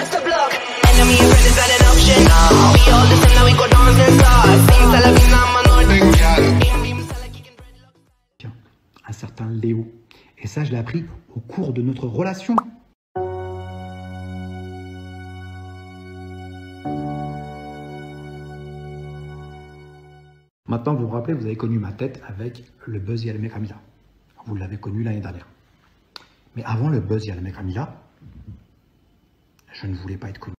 that's the block. Enemy and friend is not an option. We all the same, now we go dance and start. Sing Salavina, Tiens, un certain Léo. Et ça, je l'ai appris au cours de notre relation. Maintenant, vous vous rappelez, vous avez connu ma tête avec le Buzz Yalmé Camila. Vous l'avez connu l'année dernière. Mais avant le Buzz Yalmé Camila, je ne voulais pas être connu.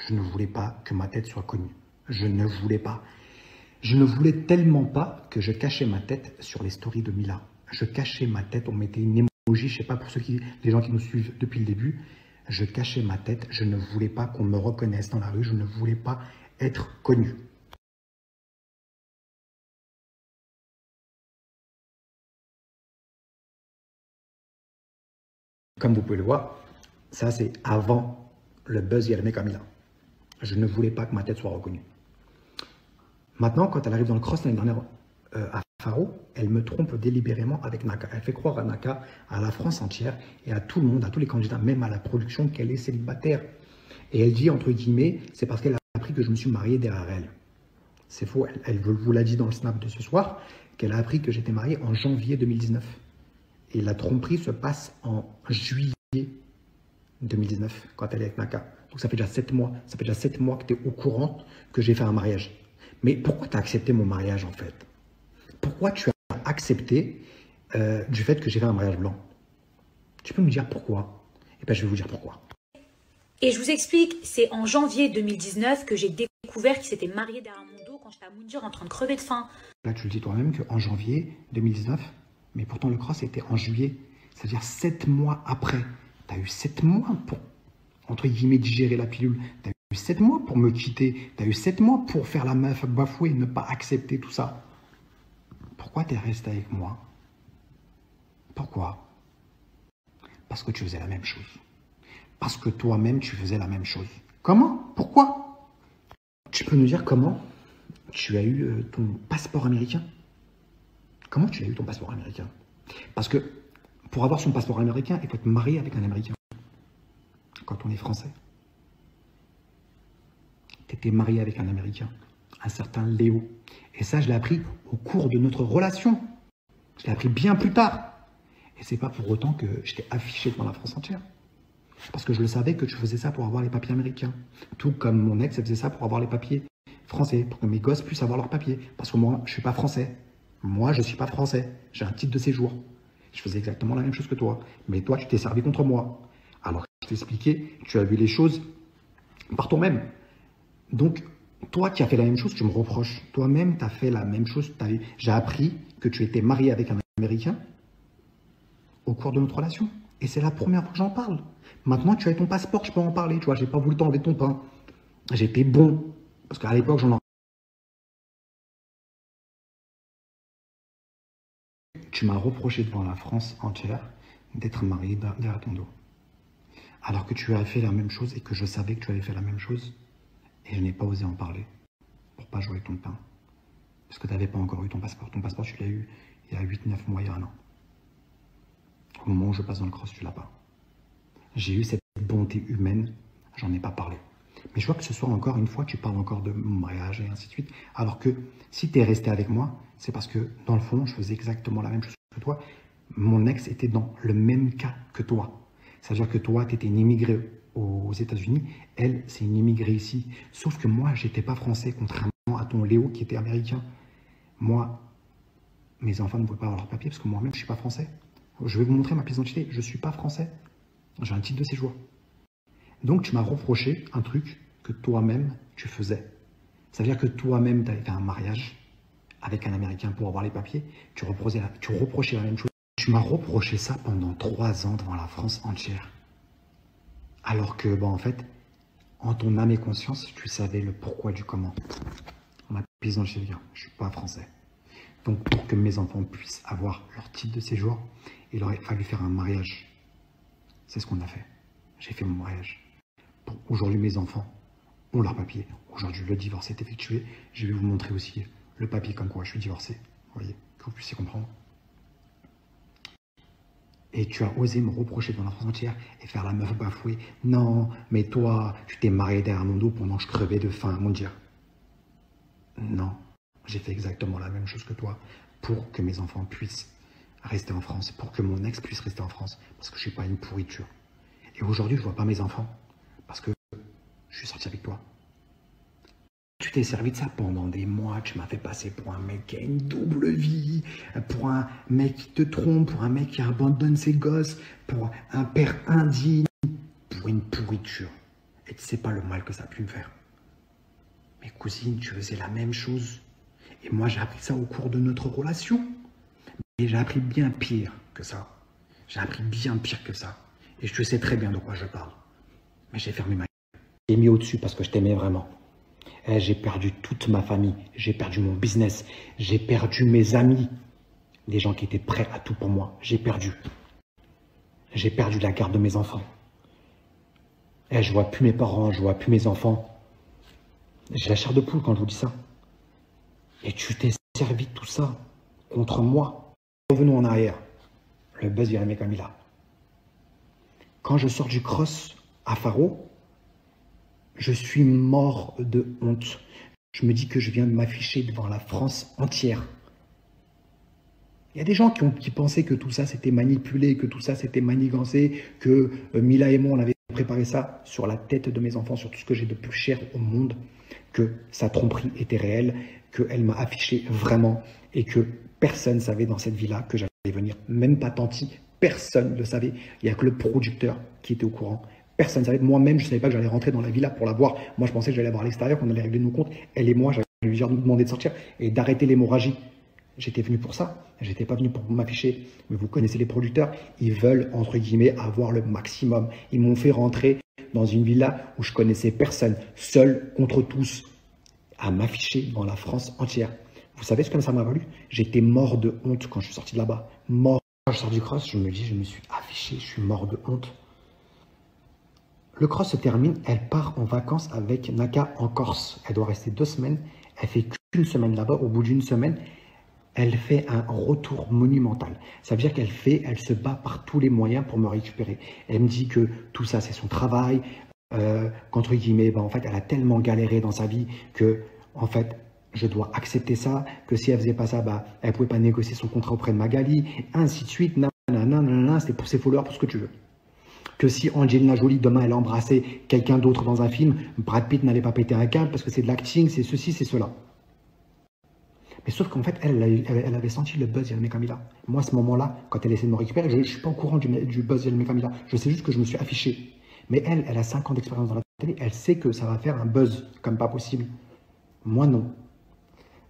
Je ne voulais pas que ma tête soit connue. Je ne voulais pas. Je ne voulais tellement pas que je cachais ma tête sur les stories de Mila. Je cachais ma tête, on mettait une emoji, je ne sais pas pour les gens qui nous suivent depuis le début. Je cachais ma tête, je ne voulais pas qu'on me reconnaisse dans la rue, je ne voulais pas être connu. Comme vous pouvez le voir, ça c'est avant le Buzz Yalmé Camila. Je ne voulais pas que ma tête soit reconnue. Maintenant, quand elle arrive dans le cross l'année dernière à Faro, elle me trompe délibérément avec Naka. Elle fait croire à Naka, à la France entière et à tout le monde, à tous les candidats, même à la production, qu'elle est célibataire. Et elle dit, entre guillemets, c'est parce qu'elle a appris que je me suis marié derrière elle. C'est faux, elle vous l'a dit dans le snap de ce soir, qu'elle a appris que j'étais marié en janvier 2019. Et la tromperie se passe en juillet 2019, quand elle est avec Naka. Donc ça fait déjà 7 mois. Ça fait déjà 7 mois que tu es au courant que j'ai fait un mariage. Mais pourquoi tu as accepté mon mariage en fait? Pourquoi tu as accepté du fait que j'ai fait un mariage blanc? Tu peux me dire pourquoi? Eh bien je vais vous dire pourquoi. Et je vous explique, c'est en janvier 2019 que j'ai découvert qu'il s'était marié derrière mon dos quand j'étais à Moundir en train de crever de faim. Là tu le dis toi-même qu'en janvier 2019, mais pourtant le cross était en juillet. C'est-à-dire 7 mois après. Tu as eu 7 mois pour, entre guillemets, digérer la pilule. Tu as eu 7 mois pour me quitter. Tu as eu 7 mois pour faire la meuf bafouée, ne pas accepter tout ça. Pourquoi tu es resté avec moi? Pourquoi? Parce que tu faisais la même chose. Parce que toi-même, tu faisais la même chose. Comment? Pourquoi? Tu peux nous dire comment tu as eu ton passeport américain? Comment tu as eu ton passeport américain? Parce que pour avoir son passeport américain, il faut être marié avec un Américain. Quand on est français. Tu étais marié avec un Américain, un certain Léo. Et ça, je l'ai appris au cours de notre relation. Je l'ai appris bien plus tard. Et c'est pas pour autant que je t'ai affiché devant la France entière. Parce que je le savais que tu faisais ça pour avoir les papiers américains. Tout comme mon ex, elle faisait ça pour avoir les papiers français, pour que mes gosses puissent avoir leurs papiers. Parce que moi, je suis pas français. Moi, je suis pas français. J'ai un titre de séjour. Je faisais exactement la même chose que toi. Mais toi, tu t'es servi contre moi. Alors, je t'ai expliqué, tu as vu les choses par toi-même. Donc, toi qui as fait la même chose, tu me reproches. Toi-même, tu as fait la même chose. J'ai appris que tu étais marié avec un Américain au cours de notre relation. Et c'est la première fois que j'en parle. Maintenant, tu as ton passeport, je peux en parler. Tu vois, j'ai pas voulu t'enlever ton pain. J'étais bon. Parce qu'à l'époque, j'en ai... Tu m'as reproché devant la France entière d'être marié derrière ton dos. Alors que tu as fait la même chose et que je savais que tu avais fait la même chose. Et je n'ai pas osé en parler pour pas jouer ton pain. Parce que tu n'avais pas encore eu ton passeport. Ton passeport, tu l'as eu il y a 8-9 mois, il y a un an. Au moment où je passe dans le cross, tu l'as pas. J'ai eu cette bonté humaine, j'en ai pas parlé. Mais je vois que ce soir encore une fois, tu parles encore de mon mariage et ainsi de suite. Alors que si tu es resté avec moi, c'est parce que dans le fond, je faisais exactement la même chose que toi. Mon ex était dans le même cas que toi. C'est-à-dire que toi, tu étais une immigrée aux États-Unis. Elle, c'est une immigrée ici. Sauf que moi, j'étais pas français, contrairement à ton Léo qui était américain. Moi, mes enfants ne pouvaient pas avoir leur papier parce que moi-même, je suis pas français. Je vais vous montrer ma pièce d'identité. Je suis pas français. J'ai un titre de séjour. Donc, tu m'as reproché un truc que toi-même, tu faisais. Ça veut dire que toi-même, tu avais fait un mariage avec un Américain pour avoir les papiers. Tu reprochais la même chose. Tu m'as reproché ça pendant 3 ans devant la France entière. Alors que, bon, en fait, en ton âme et conscience, tu savais le pourquoi du comment. Ma pièce d'identité, je ne suis pas français. Donc, pour que mes enfants puissent avoir leur titre de séjour, il aurait fallu faire un mariage. C'est ce qu'on a fait. J'ai fait mon mariage. Aujourd'hui, mes enfants ont leur papier. Aujourd'hui, le divorce est effectué. Je vais vous montrer aussi le papier comme quoi je suis divorcé. Vous voyez, que vous puissiez comprendre. Et tu as osé me reprocher devant la France entière et faire la meuf bafouée. Non, mais toi, tu t'es marié derrière mon dos pendant que je crevais de faim, mon Dieu. Non, j'ai fait exactement la même chose que toi pour que mes enfants puissent rester en France, pour que mon ex puisse rester en France, parce que je ne suis pas une pourriture. Et aujourd'hui, je ne vois pas mes enfants, parce que je suis sorti avec toi. Tu t'es servi de ça pendant des mois, tu m'as fait passer pour un mec qui a une double vie, pour un mec qui te trompe, pour un mec qui abandonne ses gosses, pour un père indigne, pour une pourriture. Et tu sais pas le mal que ça a pu me faire. Mes cousines, tu faisais la même chose. Et moi, j'ai appris ça au cours de notre relation. Et j'ai appris bien pire que ça. J'ai appris bien pire que ça. Et je sais très bien de quoi je parle. Mais j'ai fermé ma gueule. J'ai mis au-dessus parce que je t'aimais vraiment. J'ai perdu toute ma famille, j'ai perdu mon business, j'ai perdu mes amis, les gens qui étaient prêts à tout pour moi, j'ai perdu. J'ai perdu la garde de mes enfants. Je vois plus mes parents, je vois plus mes enfants. J'ai la chair de poule quand je vous dis ça. Et tu t'es servi de tout ça contre moi. Revenons en arrière. Le buzz vient avec Camilla. Quand je sors du cross à Faro, je suis mort de honte. Je me dis que je viens de m'afficher devant la France entière. Il y a des gens qui pensaient que tout ça c'était manipulé, que tout ça c'était manigancé, que Mila et moi on avait préparé ça sur la tête de mes enfants, sur tout ce que j'ai de plus cher au monde, que sa tromperie était réelle, qu'elle m'a affiché vraiment et que personne ne savait dans cette vie-là que j'allais venir. Même pas Tanti, personne ne le savait. Il n'y a que le producteur qui était au courant. Personne ne savait. Moi-même, je ne savais pas que j'allais rentrer dans la villa pour la voir. Moi, je pensais que j'allais voir à l'extérieur, qu'on allait régler nos comptes. Elle et moi, j'allais lui demander de sortir et d'arrêter l'hémorragie. J'étais venu pour ça. J'étais pas venu pour m'afficher. Mais vous connaissez les producteurs. Ils veulent, entre guillemets, avoir le maximum. Ils m'ont fait rentrer dans une villa où je connaissais personne. Seul contre tous. À m'afficher dans la France entière. Vous savez ce que ça m'a valu? J'étais mort de honte quand je suis sorti de là-bas. Mort. Quand je sors du cross, je me dis, je me suis affiché. Je suis mort de honte. Le cross se termine, elle part en vacances avec Naka en Corse. Elle doit rester 2 semaines. Elle fait qu'une semaine là-bas. Au bout d'une semaine, elle fait un retour monumental. Ça veut dire elle se bat par tous les moyens pour me récupérer. Elle me dit que tout ça, c'est son travail. Qu'entre guillemets, en fait, elle a tellement galéré dans sa vie que, en fait, je dois accepter ça. Que si elle faisait pas ça, elle pouvait pas négocier son contrat auprès de Magali. Ainsi de suite. C'est pour ses followers, pour ce que tu veux. Que si Angelina Jolie, demain, elle embrassait quelqu'un d'autre dans un film, Brad Pitt n'allait pas péter un câble parce que c'est de l'acting, c'est ceci, c'est cela. Mais sauf qu'en fait, elle avait senti le buzz Yalmé Camila. Moi, à ce moment-là, quand elle essaie de me récupérer, je ne suis pas au courant du buzz Yalmé Camila. Je sais juste que je me suis affiché. Mais elle a 5 ans d'expérience dans la télé. Elle sait que ça va faire un buzz comme pas possible. Moi, non.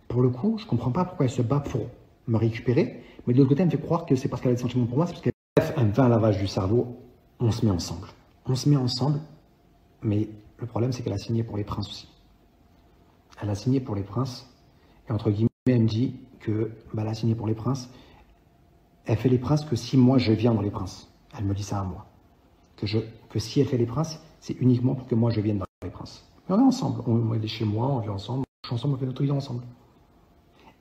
Pour le coup, je ne comprends pas pourquoi elle se bat pour me récupérer. Mais de l'autre côté, elle me fait croire que c'est parce qu'elle a des sentiments pour moi. C'est parce qu'elle me fait un lavage du cerveau. On se met ensemble. On se met ensemble, mais le problème, c'est qu'elle a signé pour les princes aussi. Elle a signé pour les princes, et entre guillemets, elle me dit que elle a signé pour les princes. Elle fait les princes que si moi, je viens dans les princes. Elle me dit ça à moi. Que si elle fait les princes, c'est uniquement pour que moi, je vienne dans les princes. Mais on est ensemble. Elle est chez moi, on vit ensemble. On est ensemble, on fait notre vie ensemble.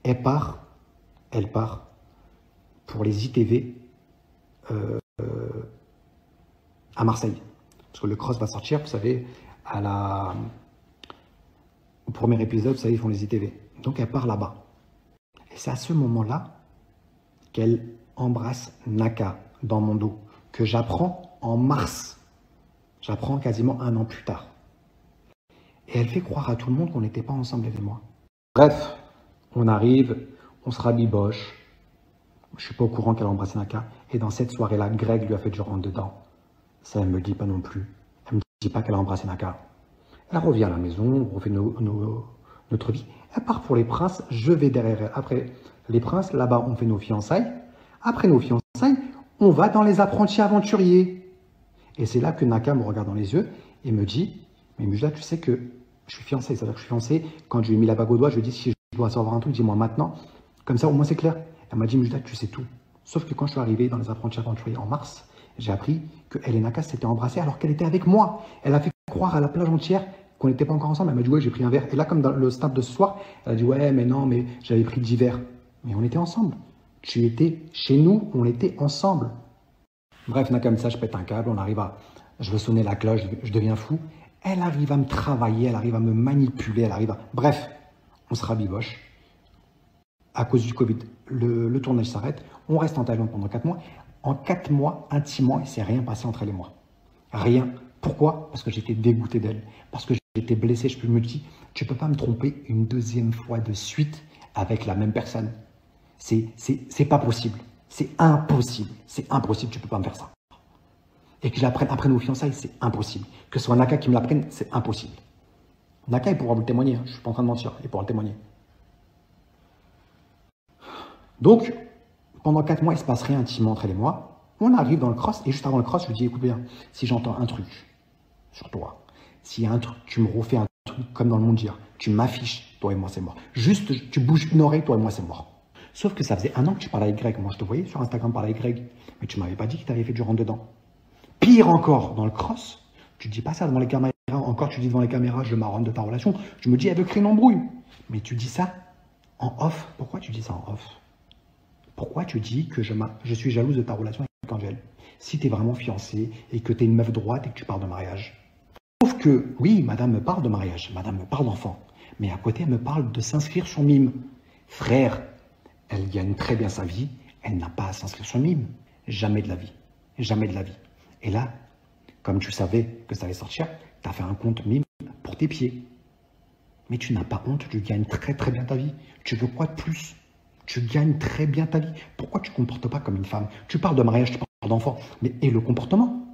Elle part pour les ITV à Marseille. Parce que le cross va sortir, vous savez, au premier épisode, vous savez, ils font les ITV. Donc elle part là-bas. Et c'est à ce moment-là qu'elle embrasse Naka dans mon dos, que j'apprends en mars. J'apprends quasiment 1 an plus tard. Et elle fait croire à tout le monde qu'on n'était pas ensemble, elle et moi. Bref, on arrive, on se rabiboche. Je ne suis pas au courant qu'elle a embrassé Naka. Et dans cette soirée-là, Greg lui a fait du rentre dedans. Ça, elle ne me le dit pas non plus. Elle ne me dit pas qu'elle a embrassé Naka. Elle revient à la maison, on refait notre vie. Elle part pour les princes, je vais derrière elle. Après les princes, là-bas, on fait nos fiançailles. Après nos fiançailles, on va dans les apprentis aventuriers. Et c'est là que Naka me regarde dans les yeux et me dit, mais Mujda, tu sais que je suis fiancé. C'est-à-dire que je suis fiancé. Quand je lui ai mis la bague au doigt, je lui ai dit, si je dois savoir un truc, dis-moi maintenant. Comme ça, au moins, c'est clair. Elle m'a dit, Mujda, tu sais tout. Sauf que quand je suis arrivé dans les apprentis aventuriers en mars, j'ai appris que elle et Naka s'étaient embrassées alors qu'elle était avec moi. Elle a fait croire à la plage entière qu'on n'était pas encore ensemble. Elle m'a dit, ouais, j'ai pris un verre. Et là, comme dans le snap de ce soir, elle a dit, ouais, mais non, mais j'avais pris 10 verres. Mais on était ensemble. Tu étais chez nous, on était ensemble. Bref, Naka me dit ça, je pète un câble, je veux sonner la cloche, je deviens fou. Elle arrive à me travailler, elle arrive à me manipuler, elle arrive à... Bref, on se rabiboche. À cause du Covid, le tournage s'arrête. On reste en Thaïlande pendant 4 mois. En 4 mois, intimement, il ne s'est rien passé entre elle et moi. Rien. Pourquoi? Parce que j'étais dégoûté d'elle. Parce que j'étais blessé. Je me dis, tu ne peux pas me tromper une deuxième fois de suite avec la même personne. C'est pas possible. C'est impossible. C'est impossible, tu ne peux pas me faire ça. Et que je la prenne après nos fiançailles, c'est impossible. Que ce soit Naka qui me la prenne, c'est impossible. Naka, il pourra vous le témoigner. Je ne suis pas en train de mentir. Il pourra le témoigner. Donc, pendant 4 mois, il ne se passe rien intimement entre elle et moi. On arrive dans le cross, et juste avant le cross, je lui dis, écoute bien, si j'entends un truc sur toi, s'il y a un truc, tu me refais un truc comme dans le monde dire, tu m'affiches, toi et moi, c'est mort. Juste, tu bouges une oreille, toi et moi, c'est mort. Sauf que ça faisait 1 an que tu parlais avec Greg. Moi, je te voyais sur Instagram parler avec Greg, mais tu ne m'avais pas dit que tu avais fait du rentre-dedans. Pire encore, dans le cross, tu ne dis pas ça devant les caméras, encore tu dis devant les caméras, je marronne de ta relation. Je me dis, elle veut créer une embrouille. Mais tu dis ça en off. Pourquoi tu dis ça en off? Pourquoi tu dis que je suis jalouse de ta relation avec Angèle? Si tu es vraiment fiancé et que tu es une meuf droite et que tu parles de mariage. Sauf que, oui, madame me parle de mariage, madame me parle d'enfant. Mais à côté, elle me parle de s'inscrire sur Mime. Frère, elle gagne très bien sa vie, elle n'a pas à s'inscrire sur Mime. Jamais de la vie. Jamais de la vie. Et là, comme tu savais que ça allait sortir, tu as fait un compte Mime pour tes pieds. Mais tu n'as pas honte, tu gagnes très très bien ta vie. Tu veux quoi de plus? Tu gagnes très bien ta vie. Pourquoi tu ne te comportes pas comme une femme? Tu parles de mariage, tu parles d'enfant. Mais et le comportement?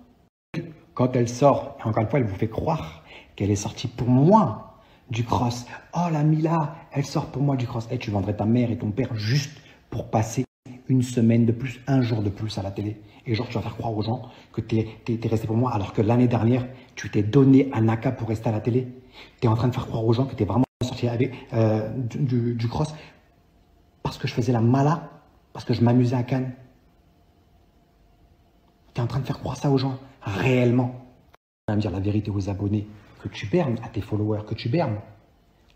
Quand elle sort, et encore une fois, elle vous fait croire qu'elle est sortie pour moi du cross. Oh la Mila, elle sort pour moi du cross. Et tu vendrais ta mère et ton père juste pour passer une semaine de plus, un jour de plus à la télé. Et genre, tu vas faire croire aux gens que tu es resté pour moi, alors que l'année dernière, tu t'es donné un Naka pour rester à la télé. Tu es en train de faire croire aux gens que tu es vraiment sorti avec, du cross. Parce que je faisais la mala, parce que je m'amusais à Cannes. Tu es en train de faire croire ça aux gens, réellement. Tu vas me dire la vérité aux abonnés, que tu bernes, à tes followers, que tu bernes.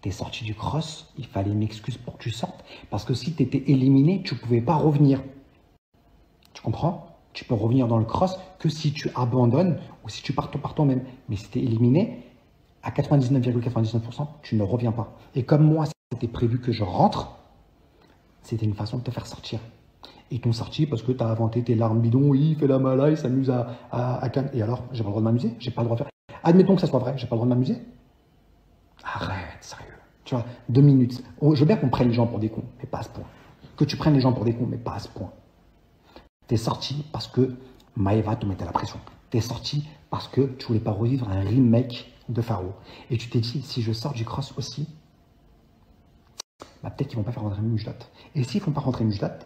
Tu es sorti du cross, il fallait une excuse pour que tu sortes. Parce que si tu étais éliminé, tu ne pouvais pas revenir. Tu comprends? Tu peux revenir dans le cross que si tu abandonnes ou si tu pars par toi-même. Mais si tu es éliminé, à 99,99%, tu ne reviens pas. Et comme moi, c'était prévu que je rentre, c'était une façon de te faire sortir. Ils t'ont sorti parce que tu as inventé tes larmes bidons. Oui, il fait la mala, il s'amuse à Cannes. Et alors, j'ai pas le droit de m'amuser? J'ai pas le droit de faire. Admettons que ça soit vrai, j'ai pas le droit de m'amuser? Arrête, sérieux. Tu vois, 2 minutes. Je veux bien qu'on prenne les gens pour des cons, mais pas à ce point. Que tu prennes les gens pour des cons, mais pas à ce point. Tu es sorti parce que Maëva te mettait la pression. Tu es sorti parce que tu voulais pas revivre un remake de Pharaon. Et tu t'es dit, si je sors du cross aussi, bah, peut-être qu'ils vont pas faire rentrer Mujdat. Et s'ils font pas rentrer Mujdat,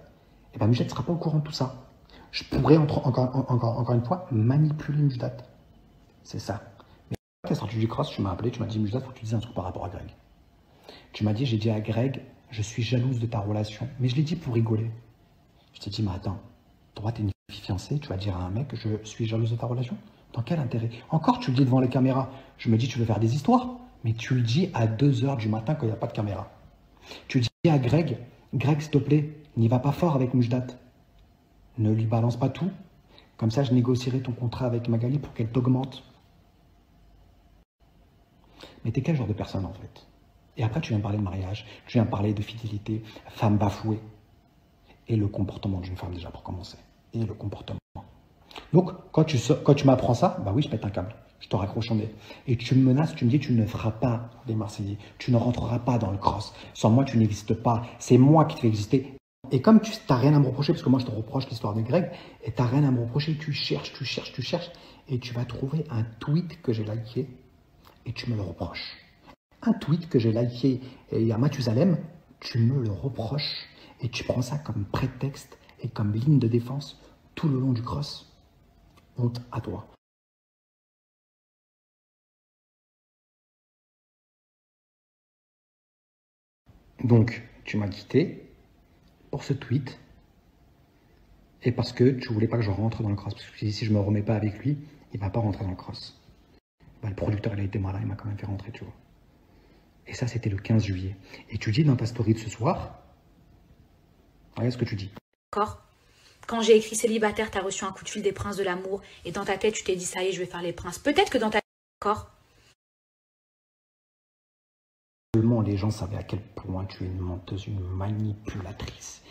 eh ben Mujdat ne sera pas au courant de tout ça. Je pourrais encore une fois manipuler Mujdat. C'est ça. Mais quand tu es sorti du cross, tu m'as appelé, tu m'as dit Mujdat, il faut que tu dises un truc par rapport à Greg. Tu m'as dit, j'ai dit à Greg, je suis jalouse de ta relation. Mais je l'ai dit pour rigoler. Je t'ai dit, mais attends, toi, tu es une fille fiancée, tu vas dire à un mec, je suis jalouse de ta relation? Dans quel intérêt? Encore, tu le dis devant les caméras. Je me dis, tu veux faire des histoires? Mais tu le dis à 2 h du matin quand il n'y a pas de caméra. Tu dis à Greg, Greg, s'il te plaît, n'y va pas fort avec Mujdat. Ne lui balance pas tout. Comme ça, je négocierai ton contrat avec Magali pour qu'elle t'augmente. Mais t'es quel genre de personne, en fait? Et après, tu viens parler de mariage, tu viens parler de fidélité, femme bafouée. Et le comportement d'une femme, déjà, pour commencer. Et le comportement. Donc, quand tu m'apprends ça, bah oui, je pète un câble. Je te raccroche en nez. Et tu me menaces, tu me dis, tu ne feras pas des Marseillais. Tu ne rentreras pas dans le cross. Sans moi, tu n'existes pas. C'est moi qui te fais exister. Et comme tu n'as rien à me reprocher, parce que moi, je te reproche l'histoire de Greg, et tu n'as rien à me reprocher, tu cherches, et tu vas trouver un tweet que j'ai liké, et tu me le reproches. Un tweet que j'ai liké il y a Mathusalem, tu me le reproches, et tu prends ça comme prétexte et comme ligne de défense tout le long du cross. Honte à toi. Donc, tu m'as quitté pour ce tweet et parce que tu voulais pas que je rentre dans le cross. Parce que si je me remets pas avec lui, il va pas rentrer dans le cross. Bah, le producteur, il a été malin, il m'a quand même fait rentrer, tu vois. Et ça, c'était le 15 juillet. Et tu dis dans ta story de ce soir, regarde ce que tu dis. D'accord. Quand j'ai écrit célibataire, t'as reçu un coup de fil des princes de l'amour et dans ta tête, tu t'es dit, ça y est, je vais faire les princes. Peut-être que dans ta tête, d'accord. Seulement les gens savaient à quel point tu es une menteuse, une manipulatrice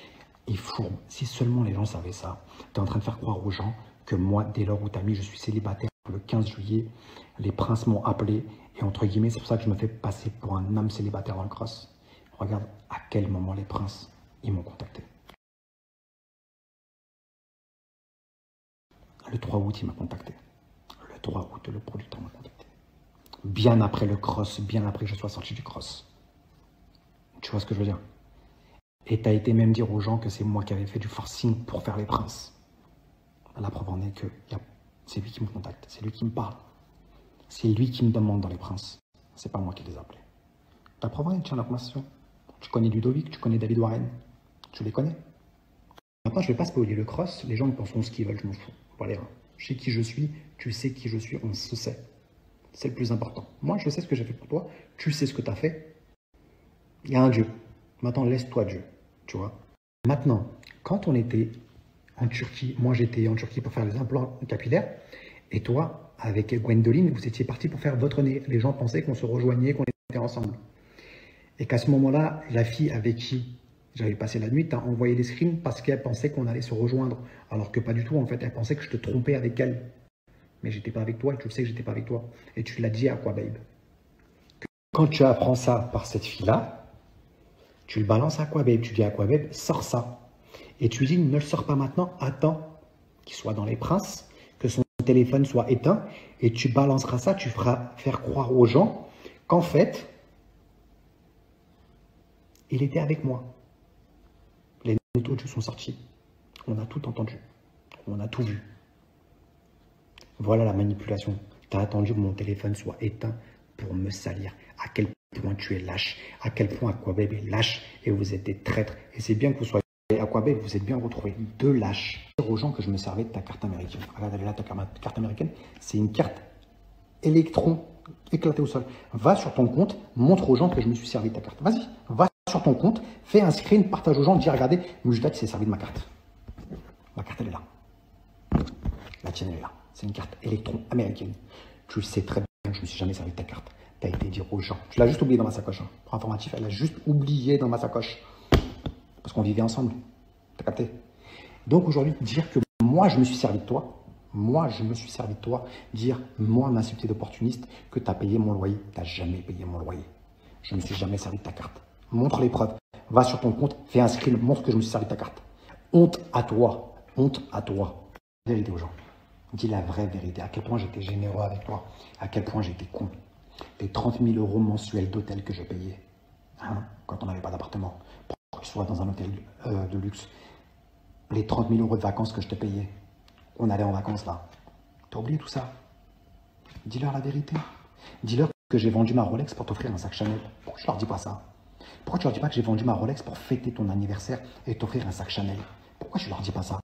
et fourbe. Si seulement les gens savaient ça, tu es en train de faire croire aux gens que moi, dès lors où tu as mis je suis célibataire, le 15 juillet, les princes m'ont appelé et entre guillemets, c'est pour ça que je me fais passer pour un homme célibataire dans le cross. Regarde à quel moment les princes, ils m'ont contacté. Le 3 août, il m'a contacté. Le 3 août, le producteur m'a contacté. Bien après le cross, bien après que je sois sorti du cross. Tu vois ce que je veux dire? Et tu as été même dire aux gens que c'est moi qui avais fait du forcing pour faire les princes. La preuve en est que c'est lui qui me contacte, c'est lui qui me parle. C'est lui qui me demande dans les princes. C'est pas moi qui les appelais. La preuve en est, tiens la conversation. Tu connais Ludovic, tu connais David Warren. Tu les connais. Maintenant, je ne vais pas spoiler le cross. Les gens ils penseront ce qu'ils veulent, je m'en fous. Voilà. Je sais qui je suis, tu sais qui je suis, on se sait. C'est le plus important. Moi, je sais ce que j'ai fait pour toi. Tu sais ce que tu as fait. Il y a un Dieu. Maintenant, laisse-toi Dieu. Tu vois. Maintenant, quand on était en Turquie, moi j'étais en Turquie pour faire les implants capillaires. Et toi, avec Gwendoline, vous étiez partis pour faire votre nez. Les gens pensaient qu'on se rejoignait, qu'on était ensemble. Et qu'à ce moment-là, la fille avec qui j'avais passé la nuit t'a envoyé des screens parce qu'elle pensait qu'on allait se rejoindre. Alors que pas du tout, en fait. Elle pensait que je te trompais avec elle. Mais j'étais pas avec toi et tu le sais que j'étais pas avec toi. Et tu l'as dit à quoi, babe? Quand tu apprends ça par cette fille-là, tu le balances à quoi, babe? Tu dis à quoi, babe? Sors ça. Et tu dis, ne le sors pas maintenant, attends qu'il soit dans les princes, que son téléphone soit éteint, et tu balanceras ça, tu feras faire croire aux gens qu'en fait, il était avec moi. Les notes audio sont sorties. On a tout entendu. On a tout vu. Voilà la manipulation. Tu as attendu que mon téléphone soit éteint pour me salir. À quel point tu es lâche. À quel point Aquababe est lâche. Et vous êtes des traîtres. Et c'est bien que vous soyez Aquababe, vous êtes bien retrouvés. Deux lâches. Je dis aux gens que je me servais de ta carte américaine. Regarde, elle est là, ta carte américaine. C'est une carte électron éclatée au sol. Va sur ton compte, montre aux gens que je me suis servi de ta carte. Vas-y, va sur ton compte, fais un screen, partage aux gens, dis regardez, Moujdat s'est servi de ma carte. Ma carte, elle est là. La tienne, elle est là. C'est une carte électron américaine. Tu le sais très bien que je ne me suis jamais servi de ta carte. Tu as été dire aux gens. Tu l'as juste oublié dans ma sacoche. Hein. Pour informatif, elle a juste oublié dans ma sacoche. Parce qu'on vivait ensemble. T'as capté? Donc aujourd'hui, dire que moi, je me suis servi de toi. Moi, je me suis servi de toi. Dire, moi, m'insulter d'opportuniste, que tu as payé mon loyer. Tu n'as jamais payé mon loyer. Je ne me suis jamais servi de ta carte. Montre les preuves. Va sur ton compte, fais un screen, montre que je me suis servi de ta carte. Honte à toi. Honte à toi. Vérité aux gens. Dis la vraie vérité. À quel point j'étais généreux avec toi. À quel point j'étais con. Les 30 000 € mensuels d'hôtel que je payais. Hein, quand on n'avait pas d'appartement. Pour que je sois dans un hôtel de luxe. Les 30 000 € de vacances que je te payais. On allait en vacances là. T'as oublié tout ça? Dis-leur la vérité. Dis-leur que j'ai vendu ma Rolex pour t'offrir un sac Chanel. Pourquoi tu leur dis pas ça? Pourquoi tu leur dis pas que j'ai vendu ma Rolex pour fêter ton anniversaire et t'offrir un sac Chanel? Pourquoi tu leur dis pas ça?